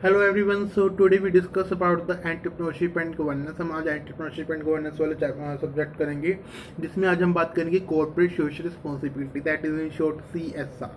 Hello everyone. So today we discuss about the entrepreneurship and governance. हम आज entrepreneurship and governance वाले subject करेंगे जिसमें आज हम बात करेंगे corporate social responsibility, that is in short CSR.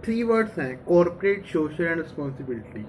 3 words हैं corporate social and responsibility.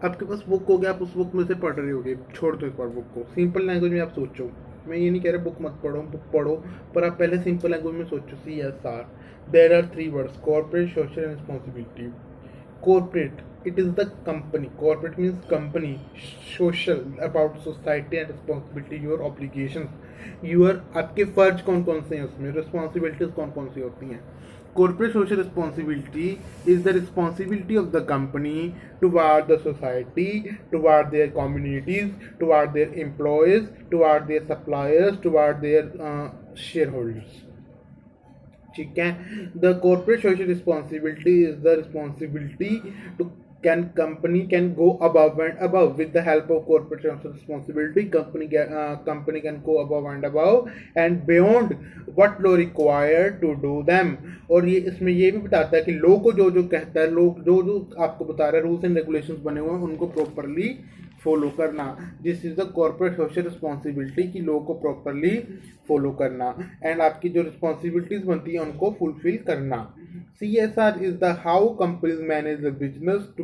आपके पास बुक हो गया, आप उस बुक में से पढ़ रहे होगे, छोड़ दो एक बार बुक को, सिंपल लैंग्वेज में आप सोचो. मैं ये नहीं कह रहा बुक मत पढ़ो, बुक पढ़ो, पर आप पहले सिंपल लैंग्वेज में सोचो. CSR, there are 3 words: corporate, social and responsibility. Corporate, it is the company. Corporate means company. Social, about society and responsibility, your obligations, your आपके फर्ज कौन कौन से हैं उसमें, रिस्पॉन्सिबिलिटीज कौन कौन सी होती हैं. Corporate social responsibility is the responsibility of the company toward the society, toward their communities, toward their employees, toward their suppliers, toward their shareholders. ठीक है. The corporate social responsibility is the responsibility to can company can go above and above with the help of corporate social responsibility. Company can go above and above and beyond what law required to do them. और ये इसमें ये भी बताता है कि law को जो जो कहता है, लोग जो जो आपको बता रहा है, रूल्स एंड रेगुलेशंस बने हुए हैं उनको प्रॉपरली फॉलो करना. This is the corporate social responsibility की लॉ को प्रॉपरली फॉलो करना एंड आपकी जो रिस्पॉन्सिबिलिटीज बनती है उनको फुलफिल करना. CSR is the how companies manage the business to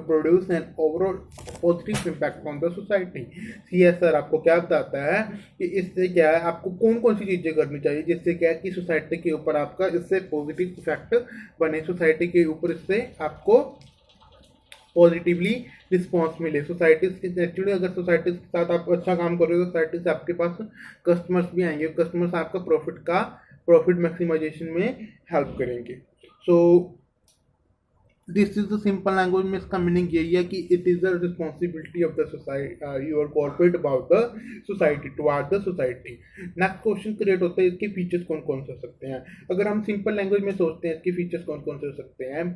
produce an overall positive impact on the society. CSR आपको क्या बताता है कि इससे क्या है, आपको कौन कौन सी चीज़ें करनी चाहिए जिससे क्या है कि सोसाइटी के ऊपर आपका इससे पॉजिटिव इफेक्ट बने, सोसाइटी के ऊपर इससे आपको पॉजिटिवली रिस्पॉन्स मिले. सोसाइटी एक्चुअली अगर सोसाइटी के साथ आप अच्छा काम कर रहे हो तो सोसाइटी से आपके पास कस्टमर्स भी आएंगे, कस्टमर्स आपका प्रॉफिट मैक्सिमाइजेशन में हेल्प करेंगे. सो this is the simple language में इसका मीनिंग यही है कि it is the responsibility of the society, your corporate about the society, toward the society. Next question create होता है इसके फीचर्स कौन कौन से हो सकते हैं. अगर हम सिंपल लैंग्वेज में सोचते हैं इसके फीचर्स कौन कौन से हो सकते हैं.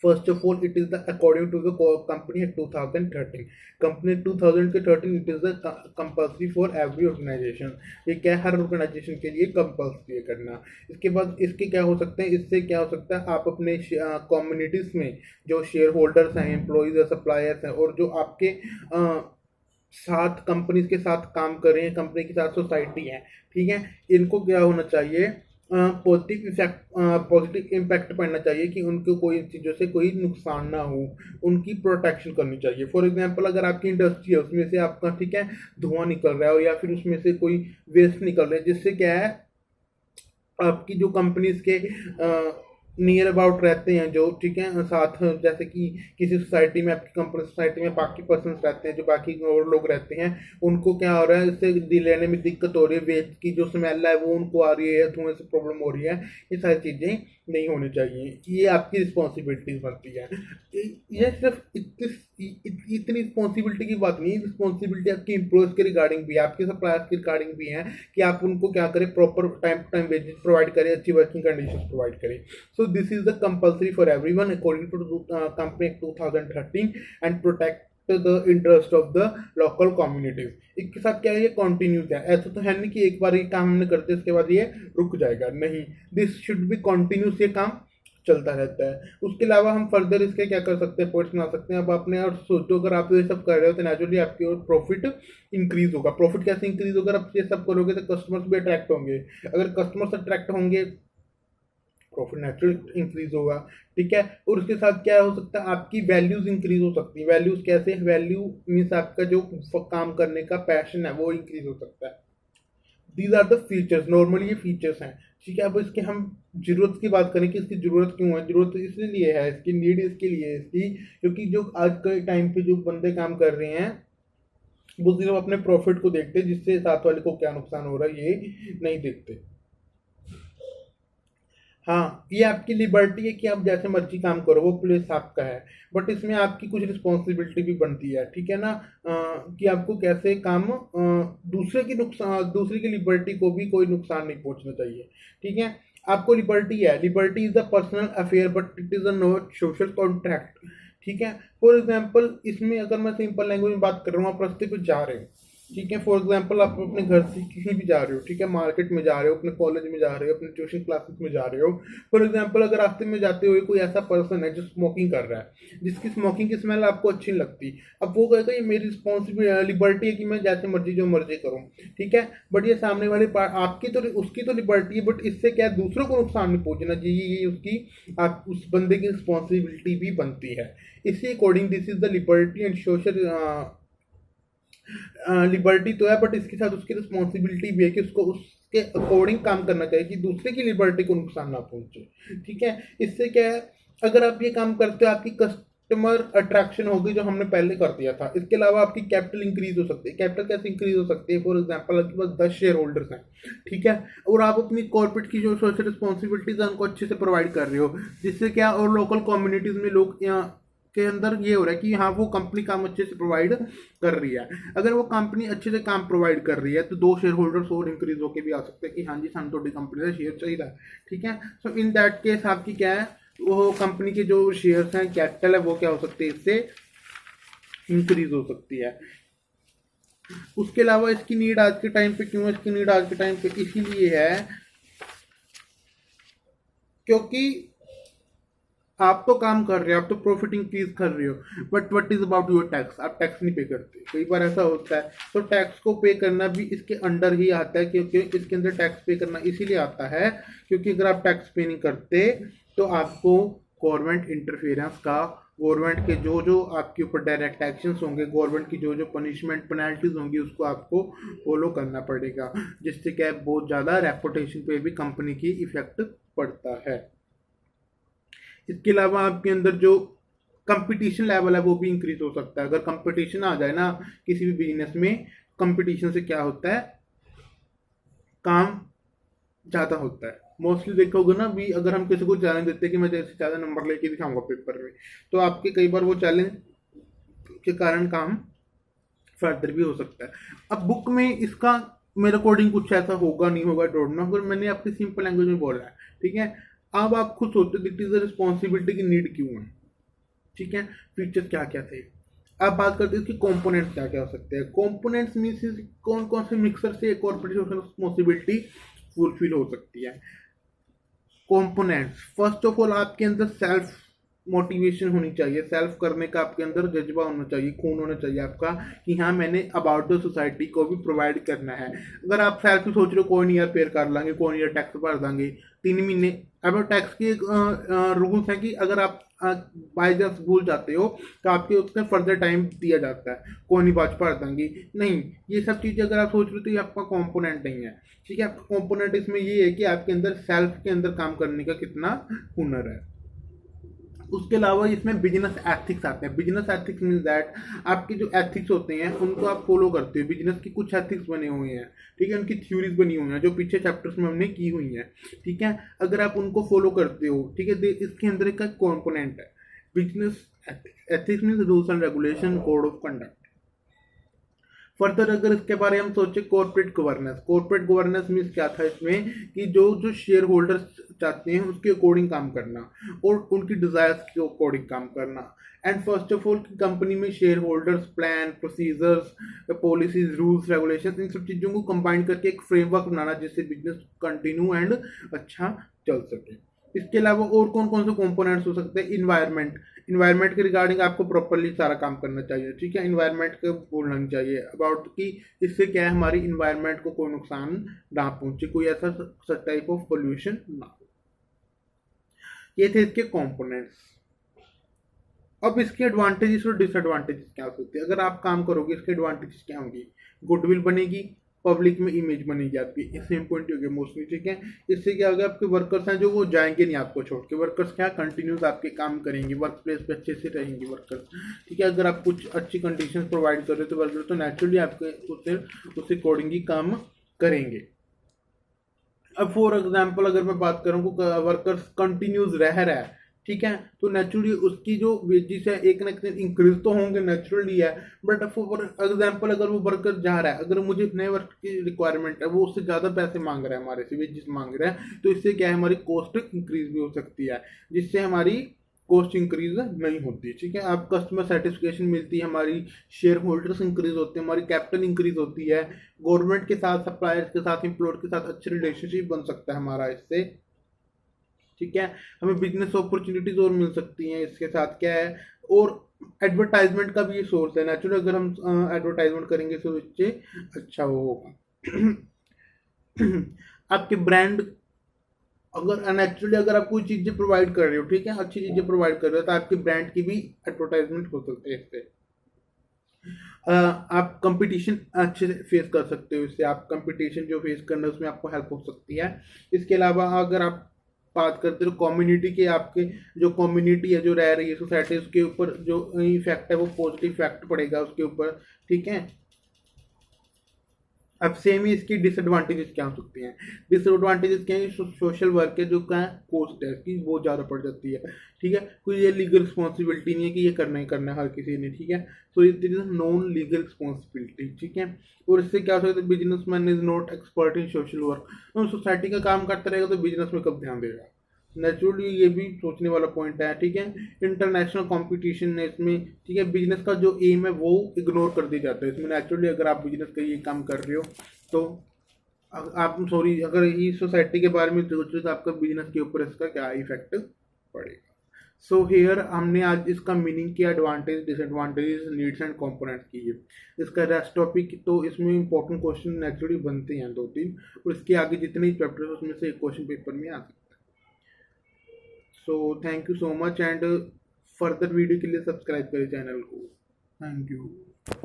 First of all, it is the according to the company Act 2013. Company 2013 it is the compulsory for every organization. ये क्या है, हर ऑर्गेनाइजेशन के लिए कंपल्सरी करना. इसके बाद इसके क्या हो सकते हैं, इससे क्या हो सकता है, आप अपने कम्युनिटीज में जो शेयर होल्डर्स हैं, एम्प्लॉयज हैं, सप्लायर्स हैं और जो आपके साथ कंपनीज के साथ काम कर रहे हैं, कंपनी के साथ सोसाइटी है, ठीक है, इनको क्या होना चाहिए, पॉजिटिव इम्पैक्ट पड़ना चाहिए कि उनको कोई चीज़ों से कोई नुकसान ना हो, उनकी प्रोटेक्शन करनी चाहिए. फॉर एग्जांपल अगर आपकी इंडस्ट्री है उसमें से आपका ठीक है धुआं निकल रहा है या फिर उसमें से कोई वेस्ट निकल रहा है जिससे क्या है आपकी जो कंपनीज के नियर अबाउट रहते हैं जो ठीक है साथ, जैसे कि किसी सोसाइटी में आपकी कंपनी सोसाइटी में बाकी पर्सनस रहते हैं, जो बाकी और लोग रहते हैं, उनको क्या हो रहा है, इससे लेने में दिक्कत हो रही है, वेस्ट की जो स्मेल है वो उनको आ रही है, धुएं से प्रॉब्लम हो रही है. ये सारी चीज़ें नहीं होनी चाहिए, ये आपकी रिस्पॉन्सिबिलिटीज बनती है. ये सिर्फ इतनी रिस्पॉन्सिबिलिटी की बात नहीं है, रिस्पॉन्सिबिलिटी आपकी एम्प्लॉयज के रिगार्डिंग भी है, आपके सप्लायर्स के रिगार्डिंग भी है कि आप उनको क्या करें, proper time to time wages provide करें, अच्छी वर्किंग कंडीशंस प्रोवाइड करें. So this is the compulsory for everyone according to company act 2013 and protect the interest of the local communities. इसके साथ क्या है, ये कॉन्टिन्यूस है, ऐसा तो है नहीं कि एक बार ये काम हमने करते इसके बाद ये रुक जाएगा, नहीं, दिस शुड बी कॉन्टिन्यूस, ये काम चलता रहता है. उसके अलावा हम फर्दर इसके क्या कर सकते हैं, पॉइंट्स बना सकते हैं. अब आपने और सोचो अगर आप ये सब कर रहे हो तो नेचुरली आपकी और प्रॉफिट इंक्रीज होगा. प्रॉफिट कैसे इंक्रीज होगा, आप ये सब करोगे तो कस्टमर्स भी अट्रैक्ट होंगे, अगर कस्टमर्स अट्रैक्ट होंगे प्रॉफिट नेचुरल इंक्रीज होगा, ठीक है. और उसके साथ क्या हो सकता है, आपकी वैल्यूज इंक्रीज हो सकती है. वैल्यूज कैसे, वैल्यू मीन्स आपका जो काम करने का पैशन है वो इंक्रीज हो सकता है. These are the features, normally ये फीचर्स हैं, ठीक है. अब इसके हम जरूरत की बात करें कि इसकी ज़रूरत क्यों है, ज़रूरत इसलिए है, इसकी नीड इसके लिए है इसकी, क्योंकि जो आज के टाइम पे जो बंदे काम कर रहे हैं वो सिर्फ अपने प्रॉफिट को देखते हैं, जिससे साथ वाले को क्या नुकसान हो रहा है ये नहीं देखते. हाँ, ये आपकी लिबर्टी है कि आप जैसे मर्जी काम करो, वो प्लेस आपका है, बट इसमें आपकी कुछ रिस्पॉन्सिबिलिटी भी बनती है, ठीक है ना, कि आपको कैसे काम दूसरे की लिबर्टी को भी कोई नुकसान नहीं पहुंचना चाहिए, ठीक है. आपको लिबर्टी है, liberty is the personal affair but it is a not social contract, ठीक है. फॉर एग्जाम्पल इसमें अगर मैं सिंपल लैंग्वेज में बात कर रहा हूँ, आप रास्ते पे जा रहे हो, ठीक है। फॉर एग्जांपल आप अपने घर से कहीं भी जा रहे हो, ठीक है, मार्केट में जा रहे हो, अपने कॉलेज में जा रहे हो, अपने ट्यूशन क्लासेस में जा रहे हो। फॉर एग्जांपल अगर रास्ते में जाते हुए कोई ऐसा पर्सन है जो स्मोकिंग कर रहा है, जिसकी स्मोकिंग की स्मेल आपको अच्छी नहीं लगती, अब वो कहेगा ये मेरी रिस्पॉन्सिबिलिटी लिबर्टी है कि मैं जैसे मर्जी जो मर्जी करूँ, ठीक है। बट ये सामने वाले आपकी तो उसकी तो लिबर्टी है, बट इससे क्या है, दूसरों को नुकसान नहीं पहुंचना चाहिए, ये उसकी आप उस बंदे की रिस्पॉन्सिबिलिटी भी बनती है। इसी according this is the liberty and social liberty तो है, बट इसके साथ उसकी रिस्पॉन्सिबिलिटी भी है कि उसको उसके अकॉर्डिंग काम करना चाहिए कि दूसरे की लिबर्टी को नुकसान ना पहुंचे, ठीक है। इससे क्या है, अगर आप ये काम करते हो आपकी कस्टमर अट्रैक्शन होगी जो हमने पहले कर दिया था। इसके अलावा आपकी कैपिटल इंक्रीज हो सकती है। कैपिटल कैसे इंक्रीज हो सकती है? फॉर एग्जांपल आपके पास 10 शेयर होल्डर्स हैं, ठीक है, और आप अपनी कॉर्पोरेट की जो सोशल रिस्पॉन्सिबिलिटीज है उनको अच्छे से प्रोवाइड कर रहे हो, जिससे क्या और लोकल कम्युनिटीज में लोग यहाँ के अंदर ये हो रहा है कि हाँ वो कंपनी काम अच्छे से प्रोवाइड कर रही है। अगर वो कंपनी अच्छे से काम प्रोवाइड कर रही है तो 2 शेयर होल्डर्स और इंक्रीज होकर भी आ सकते हैं कि हाँ जी सन थोड़ी कंपनी का शेयर चाहिए, ठीक है। सो इन दैट केस आपकी क्या है, वो कंपनी के जो शेयर्स हैं, कैपिटल है, वो क्या हो सकती है, इससे इंक्रीज हो सकती है। उसके अलावा इसकी नीड आज के टाइम पे क्यों है? इसकी नीड आज के टाइम पे इसीलिए है क्योंकि आप तो काम कर रहे हो, आप तो प्रॉफिट इंक्रीज कर रहे हो, but what is about your tax? आप टैक्स नहीं पे करते। कई बार ऐसा होता है, तो टैक्स को पे करना भी इसके अंडर ही आता है, क्योंकि इसके अंदर टैक्स पे करना इसीलिए आता है क्योंकि अगर आप टैक्स पे नहीं करते तो आपको गवर्नमेंट इंटरफेरेंस का, गवर्नमेंट के जो जो आपके ऊपर डायरेक्ट एक्शंस होंगे, गवर्नमेंट की जो जो पनिशमेंट पेनल्टीज होंगी, उसको आपको फॉलो करना पड़ेगा, जिससे क्या है बहुत ज़्यादा रेपुटेशन पे भी कंपनी की इफेक्ट पड़ता है। इसके अलावा आपके अंदर जो कंपटीशन लेवल है वो भी इंक्रीज हो सकता है। अगर कंपटीशन आ जाए ना किसी भी बिजनेस में, कंपटीशन से क्या होता है, काम ज़्यादा होता है। मोस्टली देखोगे ना भी, अगर हम किसी को चैलेंज देते हैं कि मैं जैसे ज़्यादा नंबर लेके दिखाऊंगा पेपर में, तो आपके कई बार वो चैलेंज के कारण काम फर्दर भी हो सकता है। अब बुक में इसका मेरे अकॉर्डिंग कुछ ऐसा होगा नहीं होगा डोंट नो, अगर मैंने आपकी सिंपल लैंग्वेज में बोला है, ठीक है। अब आप खुद सोचते दिट इज द रिस्पॉन्सिबिलिटी की नीड क्यों है, ठीक है, फीचर्स क्या क्या थे। अब बात करते हैं इसके कंपोनेंट्स क्या क्या हो सकते हैं। कंपोनेंट्स मीन्स कौन कौन से मिक्सर से कॉर्पोरेट सोशल रिस्पॉन्सिबिलिटी फुलफिल हो सकती है। कंपोनेंट्स, फर्स्ट ऑफ ऑल आपके अंदर सेल्फ मोटिवेशन होनी चाहिए, सेल्फ करने का आपके अंदर जज्बा होना चाहिए, खून होना चाहिए आपका कि हाँ मैंने अबाउट द सोसाइटी को भी प्रोवाइड करना है। अगर आप सेल्फ ही सोच रहे हो कोई नहीं यार पेयर कर लांगे, कोई नहीं यार टैक्स भर देंगे 3 महीने, अब टैक्स के रूल्स हैं कि अगर आप बाई चांस भूल जाते हो तो आपके उसमें फर्दर टाइम दिया जाता है, कोई नहीं बात भर देंगे नहीं। ये सब चीज़ें अगर आप सोच रहे हो तो ये आपका कॉम्पोनेंट नहीं है, ठीक है। आपका कॉम्पोनेंट इसमें ये है कि आपके अंदर सेल्फ के अंदर काम करने का कितना हुनर है। उसके अलावा इसमें बिजनेस एथिक्स आते हैं। बिजनेस एथिक्स मीन्स दैट आपके जो एथिक्स होते हैं उनको आप फॉलो करते हो। बिजनेस की कुछ एथिक्स बने हुए हैं, ठीक है, उनकी थ्योरीज बनी हुई हैं जो पीछे चैप्टर्स में हमने की हुई हैं, ठीक है। अगर आप उनको फॉलो करते हो, ठीक है, इसके अंदर एक कॉम्पोनेंट है business ethics. Ethics means rules and regulation, code of conduct. Further अगर इसके बारे में हम सोचे corporate governance, corporate governance means क्या था इसमें कि जो जो शेयर होल्डर्स चाहते हैं उसके अकॉर्डिंग काम करना और उनकी डिजायर्स के अकॉर्डिंग काम करना। And first of all company में shareholders plan, procedures, policies, rules, regulation, इन सब चीज़ों को कंबाइन करके एक फ्रेमवर्क बनाना जिससे बिजनेस कंटिन्यू एंड अच्छा चल सके। इसके अलावा और कौन कौन से कंपोनेंट्स हो सकते हैं? इन्वायरमेंट, इन्वायरमेंट के रिगार्डिंग आपको प्रॉपरली सारा काम करना चाहिए, ठीक है। इन्वायरमेंट को भूलना नहीं चाहिए अबाउट कि इससे क्या है हमारी इन्वायरमेंट को कोई नुकसान ना पहुंचे, कोई ऐसा टाइप ऑफ पोल्यूशन ना हो। ये थे इसके कंपोनेंट्स। अब इसके एडवांटेजेस और डिसएडवांटेजेस क्या हो सकते हैं? अगर आप काम करोगे इसके एडवांटेजेस क्या होंगे? गुडविल बनेगी, पब्लिक में इमेज बनेगी आपकी, इससे इम्पोर्टेंट हो गया मोस्टली, ठीक है। इससे क्या होगा, आपके वर्कर्स हैं जो वो जाएंगे नहीं आपको छोड़ के, वर्कर्स क्या कंटिन्यूस आपके काम करेंगे, वर्क प्लेस पे अच्छे से रहेंगे वर्कर्स, ठीक है। अगर आप कुछ अच्छी कंडीशन प्रोवाइड कर रहे हो तो वर्कर्स तो नेचुरली आपके उससे अकॉर्डिंग ही काम करेंगे। अब फॉर एग्जाम्पल अगर मैं बात करूँ वर्कर्स कंटिन्यूस रह रहा है, ठीक है, तो नेचुरली उसकी जो वेजेस है एक ना एक इंक्रीज तो होंगे, नेचुरली है। बट फॉर एग्जाम्पल अगर वो वर्कर जा रहा है, अगर मुझे नए वर्क की रिक्वायरमेंट है, वो उससे ज़्यादा पैसे मांग रहा है, हमारे से वेजेस मांग रहा है, तो इससे क्या है हमारी कॉस्ट इंक्रीज भी हो सकती है, जिससे हमारी कॉस्ट इंक्रीज नहीं होती, ठीक है। आप कस्टमर सेटिस्फेक्शन मिलती है, हमारी शेयर होल्डर्स इंक्रीज होते हैं, हमारी कैपिटल इंक्रीज होती है, गवर्नमेंट के साथ, सप्लायर्स के साथ, एम्प्लॉयर के साथ अच्छे रिलेशनशिप बन सकता है हमारा इससे, ठीक है। हमें बिजनेस अपॉर्चुनिटीज और मिल सकती हैं इसके साथ, क्या है, और एडवर्टाइजमेंट का भी ये सोर्स है नेचुरली। अगर हम एडवर्टाइजमेंट करेंगे तो इससे अच्छा वो होगा। आपके ब्रांड, अगर नेचुरली अगर आप कोई चीज़ें प्रोवाइड कर रहे हो, ठीक है, अच्छी चीज़ें प्रोवाइड कर रहे हो, तो आपके ब्रांड की भी एडवर्टाइजमेंट हो सकती है इससे। आप कंपटीशन अच्छे से फेस कर सकते हो इससे, आप कंपटीशन जो फेस करना है उसमें आपको हेल्प हो सकती है। इसके अलावा अगर आप बात करते हो कम्युनिटी के, आपके जो कम्युनिटी है जो रह रही है सोसाइटी, उसके ऊपर जो इफेक्ट है वो पॉजिटिव इफेक्ट पड़ेगा उसके ऊपर, ठीक है। अब सेम ही इसकी डिसएडवांटेजेस क्या हो सकती हैं। डिसएडवांटेजेस क्या है, सोशल वर्क है जो क्या कॉस्ट है इसकी बहुत ज़्यादा पड़ जाती है, ठीक है। कोई ये लीगल रिस्पॉन्सिबिलिटी नहीं है कि ये करना ही करना है हर किसी ने, ठीक है। So it is non legal responsibility, ठीक है। और इससे क्या हो सकता है, business man is not expert in social work. Society का काम करता रहेगा तो बिजनेस में कब ध्यान देगा, नेचुरली ये भी सोचने वाला पॉइंट है, ठीक है। इंटरनेशनल कंपटीशन है इसमें, ठीक है। बिजनेस का जो एम है वो इग्नोर कर दिया जाता है इसमें नेचुरली। अगर आप बिजनेस का ये काम कर रहे हो तो आप सॉरी, अगर इस सोसाइटी के बारे में सोच रहे हो तो आपका बिजनेस के ऊपर इसका क्या इफेक्ट पड़ेगा। सो हेयर हमने आज इसका मीनिंग किया, advantage, disadvantages, needs and components की है। इसका रेस्ट टॉपिक तो इसमें इंपॉर्टेंट क्वेश्चन नेचुरली बनते हैं 2-3, और इसके आगे जितने चैप्टर है उसमें से एक क्वेश्चन पेपर में आ सकता है। So thank you so much, and further video के लिए सब्सक्राइब करें चैनल को। Thank you.